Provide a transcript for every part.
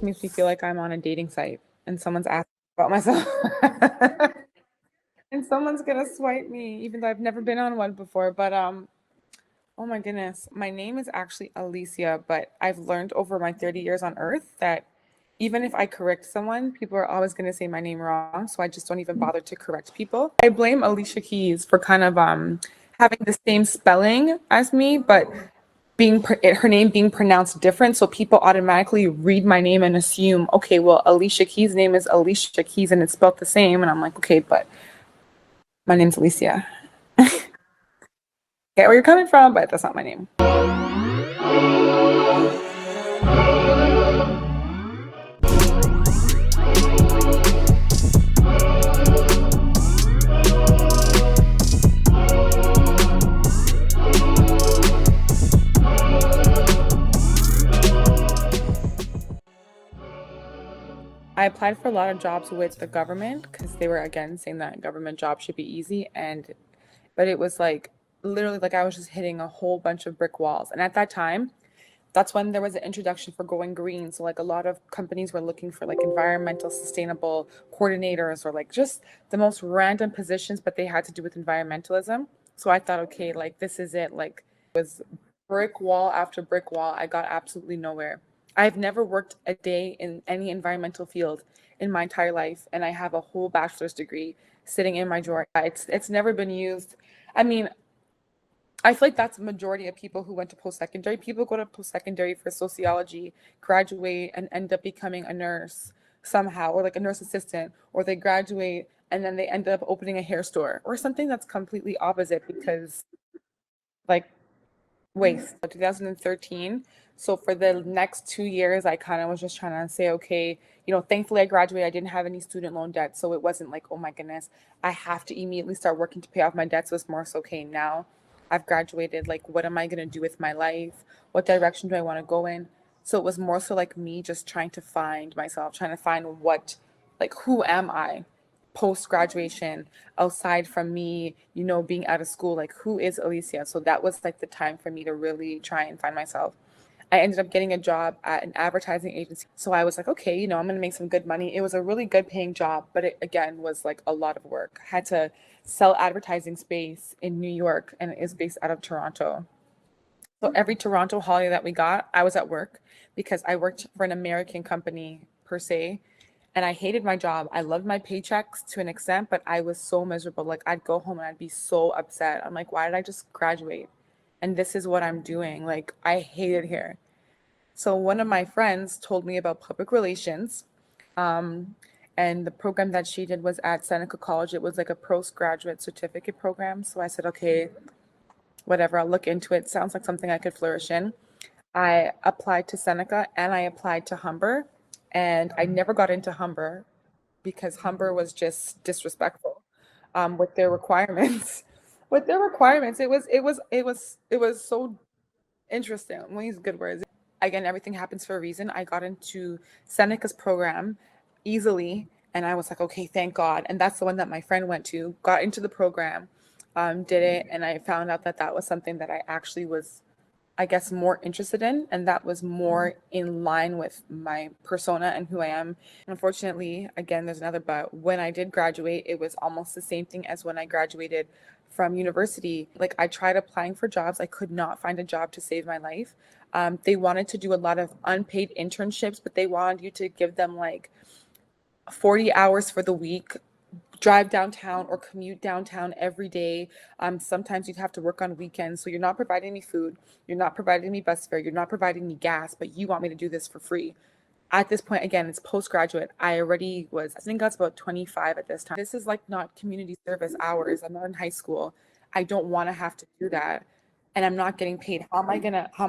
always makes me feel like I'm on a dating site and someone's asking about myself. And someone's gonna swipe me, even though I've never been on one before. But oh my goodness, my name is actually Alicia, but I've learned over my 30 years on Earth that even if I correct someone, people are always gonna say my name wrong. So I just don't even bother to correct people. I blame Alicia Keys for kind of having the same spelling as me, but her name being pronounced different, so people automatically read my name and assume, okay, well, Alicia Keys' name is Alicia Keys and it's spelled the same, and I'm like, okay, but my name's Alicia. Get where you're coming from, but that's not my name. I applied for a lot of jobs with the government because they were again saying that government jobs should be easy, but it was like literally like I was just hitting a whole bunch of brick walls. And at that time, that's when there was an introduction for going green. So like a lot of companies were looking for like environmental sustainable coordinators or like just the most random positions, but they had to do with environmentalism. So I thought, okay, like this is it. Like it was brick wall after brick wall. I got absolutely nowhere. I've never worked a day in any environmental field in my entire life, and I have a whole bachelor's degree sitting in my drawer. It's never been used. I mean, I feel like that's the majority of people who went to post-secondary. People go to post-secondary for sociology, graduate, and end up becoming a nurse somehow, or like a nurse assistant, or they graduate and then they end up opening a hair store or something that's completely opposite because like waste. 2013. So for the next 2 years, I kind of was just trying to say, okay, thankfully I graduated. I didn't have any student loan debt. So it wasn't like, oh my goodness, I have to immediately start working to pay off my debts. So it's more so, okay, now I've graduated. Like, what am I going to do with my life? What direction do I want to go in? So it was more so like me just trying to find myself, trying to find who am I post graduation aside from me, being out of school, like who is Alicia? So that was like the time for me to really try and find myself. I ended up getting a job at an advertising agency. So I was like, okay, I'm going to make some good money. It was a really good paying job, but it again was like a lot of work. I had to sell advertising space in New York and it is based out of Toronto. So every Toronto holiday that we got, I was at work because I worked for an American company per se. And I hated my job. I loved my paychecks to an extent, but I was so miserable. Like I'd go home and I'd be so upset. I'm like, why did I just graduate? And this is what I'm doing. Like I hate it here. So one of my friends told me about public relations. And the program that she did was at Seneca College. It was like a postgraduate certificate program. So I said, okay, whatever, I'll look into it. Sounds like something I could flourish in. I applied to Seneca and I applied to Humber. And I never got into Humber because Humber was just disrespectful with their requirements. With their requirements, it was so interesting. I'm gonna use good words. Again, everything happens for a reason. I got into Seneca's program easily, and I was like, okay, thank God. And that's the one that my friend went to, got into the program, did it, and I found out that that was something that I actually was, I guess, more interested in, and that was more in line with my persona and who I am. Unfortunately, again, there's another but. When I did graduate, it was almost the same thing as when I graduated from university. Like I tried applying for jobs, I could not find a job to save my life. They wanted to do a lot of unpaid internships, but they wanted you to give them like 40 hours for the week, drive downtown or commute downtown every day. Sometimes you'd have to work on weekends. So you're not providing me food. You're not providing me bus fare. You're not providing me gas, but you want me to do this for free. At this point, again, it's postgraduate. I think I was about 25 at this time. This is like not community service hours. I'm not in high school. I don't want to have to do that. And I'm not getting paid. How am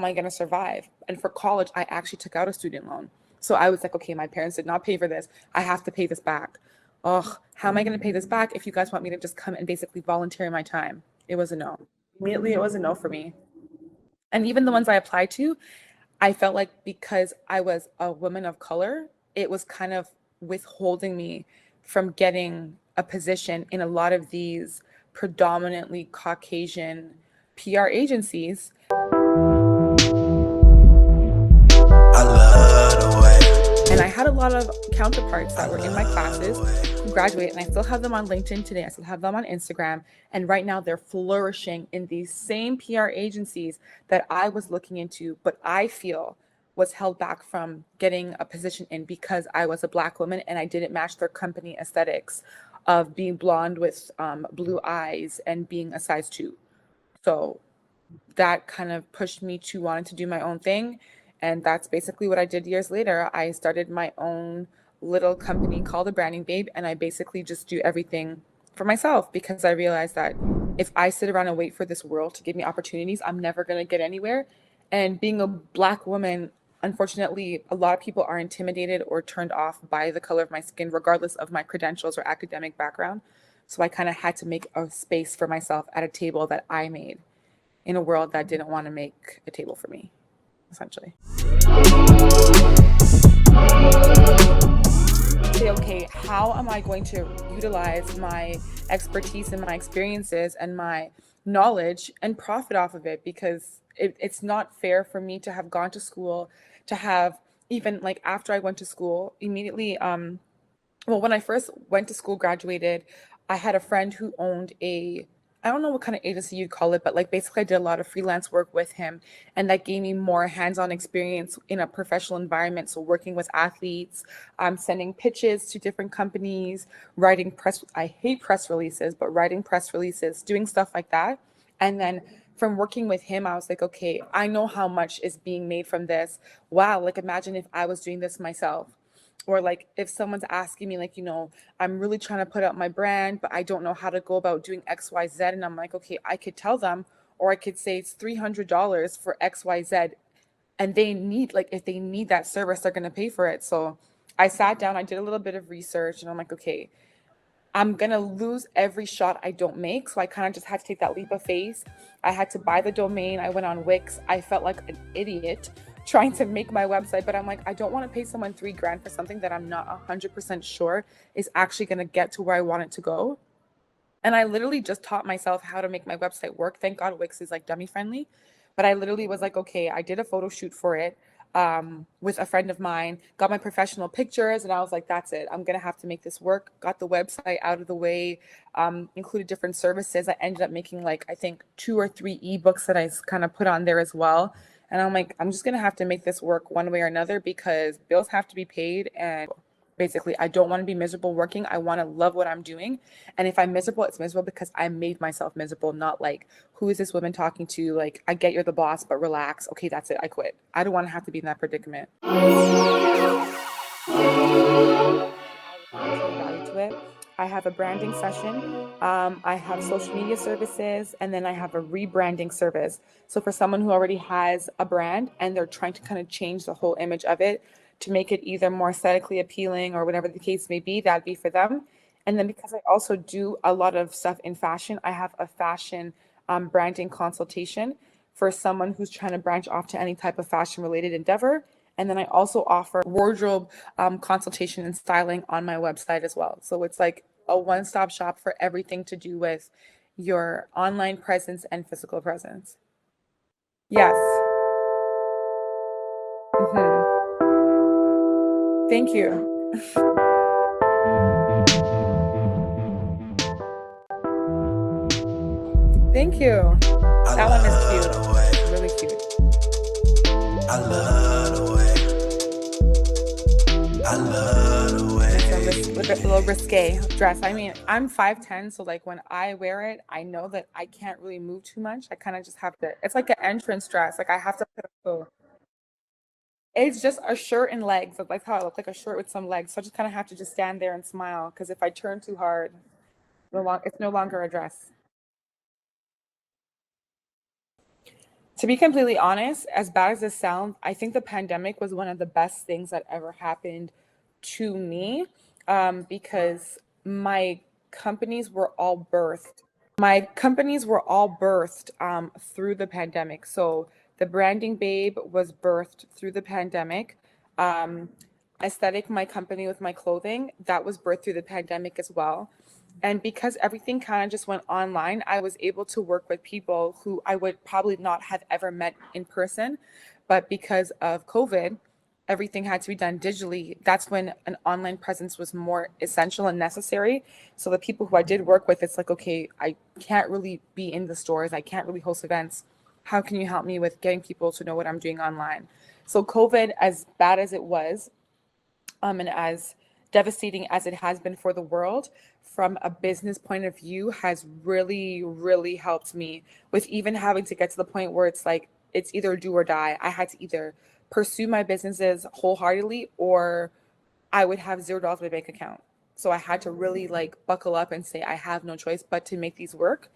I gonna survive? And for college, I actually took out a student loan. So I was like, okay, my parents did not pay for this. I have to pay this back. Oh, how am I going to pay this back if you guys want me to just come and basically volunteer my time? It was a no. Immediately, it was a no for me. And even the ones I applied to, I felt like because I was a woman of color, it was kind of withholding me from getting a position in a lot of these predominantly Caucasian PR agencies. I love the way And I had a lot of counterparts that were in my classes who graduated, and I still have them on LinkedIn today. I still have them on Instagram. And right now they're flourishing in these same PR agencies that I was looking into, but I feel was held back from getting a position in because I was a Black woman and I didn't match their company aesthetics of being blonde with blue eyes and being a size 2. So that kind of pushed me to wanting to do my own thing. And that's basically what I did years later. I started my own little company called The Branding Babe, and I basically just do everything for myself because I realized that if I sit around and wait for this world to give me opportunities, I'm never going to get anywhere. And being a Black woman, unfortunately, a lot of people are intimidated or turned off by the color of my skin, regardless of my credentials or academic background. So I kind of had to make a space for myself at a table that I made in a world that didn't want to make a table for me, essentially. Say, okay, how am I going to utilize my expertise and my experiences and my knowledge and profit off of it? Because it's not fair for me to have gone to school, to have even like after I went to school, immediately, well, when I first went to school, graduated, I had a friend who owned I don't know what kind of agency you'd call it, but like basically I did a lot of freelance work with him. And that gave me more hands-on experience in a professional environment. So working with athletes, sending pitches to different companies, I hate press releases, but writing press releases, doing stuff like that. And then from working with him, I was like, okay, I know how much is being made from this. Wow, like imagine if I was doing this myself. Or like if someone's asking me like, I'm really trying to put out my brand, but I don't know how to go about doing XYZ. And I'm like, okay, I could tell them, or I could say it's $300 for XYZ. And they need, like, if they need that service, they're going to pay for it. So I sat down, I did a little bit of research, and I'm like, okay, I'm going to lose every shot I don't make. So I kind of just had to take that leap of faith. I had to buy the domain. I went on Wix. I felt like an idiot trying to make my website, but I'm like, I don't want to pay someone $3,000 for something that I'm not 100% sure is actually going to get to where I want it to go. And I literally just taught myself how to make my website work. Thank God Wix is like dummy friendly. But I literally was like, okay, I did a photo shoot for it with a friend of mine, got my professional pictures, and I was like, that's it. I'm going to have to make this work. Got the website out of the way, included different services. I ended up making like, I think 2 or 3 ebooks that I kind of put on there as well. And I'm like, I'm just going to have to make this work one way or another because bills have to be paid. And basically, I don't want to be miserable working. I want to love what I'm doing. And if I'm miserable, it's miserable because I made myself miserable, not like, who is this woman talking to? Like, I get you're the boss, but relax. Okay, that's it. I quit. I don't want to have to be in that predicament. Value to it. I have a branding session. I have social media services, and then I have a rebranding service. So for someone who already has a brand and they're trying to kind of change the whole image of it to make it either more aesthetically appealing or whatever the case may be, that'd be for them. And then because I also do a lot of stuff in fashion, I have a fashion branding consultation for someone who's trying to branch off to any type of fashion related endeavor. And then I also offer wardrobe consultation and styling on my website as well. So it's like a one-stop shop for everything to do with your online presence and physical presence. Yes. Thank you. Thank you. That one is cute. Really cute. I love the way. I love the way. It's a little risque dress. I mean, I'm 5'10", so like when I wear it, I know that I can't really move too much. I kind of just have to. It's like an entrance dress. Like I have to put a. It's just a shirt and legs. Like how I look, like a shirt with some legs. So I just kind of have to just stand there and smile because if I turn too hard, it's no longer a dress. To be completely honest, as bad as this sounds, I think the pandemic was one of the best things that ever happened to me because my companies were all birthed. Through the pandemic. So the branding babe was birthed through the pandemic. Um, Aesthetic, my company with my clothing, that was birthed through the pandemic as well. And because everything kind of just went online, I was able to work with people who I would probably not have ever met in person. But because of COVID, everything had to be done digitally, that's when an online presence was more essential and necessary. So the people who I did work with, it's like, okay, I can't really be in the stores, I can't really host events. How can you help me with getting people to know what I'm doing online? So COVID, as bad as it was, and as devastating as it has been for the world, from a business point of view, has really, really helped me with even having to get to the point where it's like, it's either do or die. I had to either pursue my businesses wholeheartedly or I would have $0 in my bank account. So I had to really like buckle up and say, I have no choice but to make these work.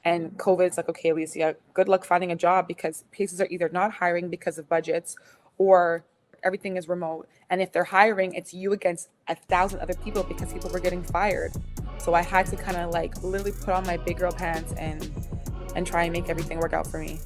And COVID's like, okay, Alicia, good luck finding a job because places are either not hiring because of budgets or everything is remote. And if they're hiring, it's you against 1,000 other people because people were getting fired. So I had to kind of like literally put on my big girl pants and try and make everything work out for me.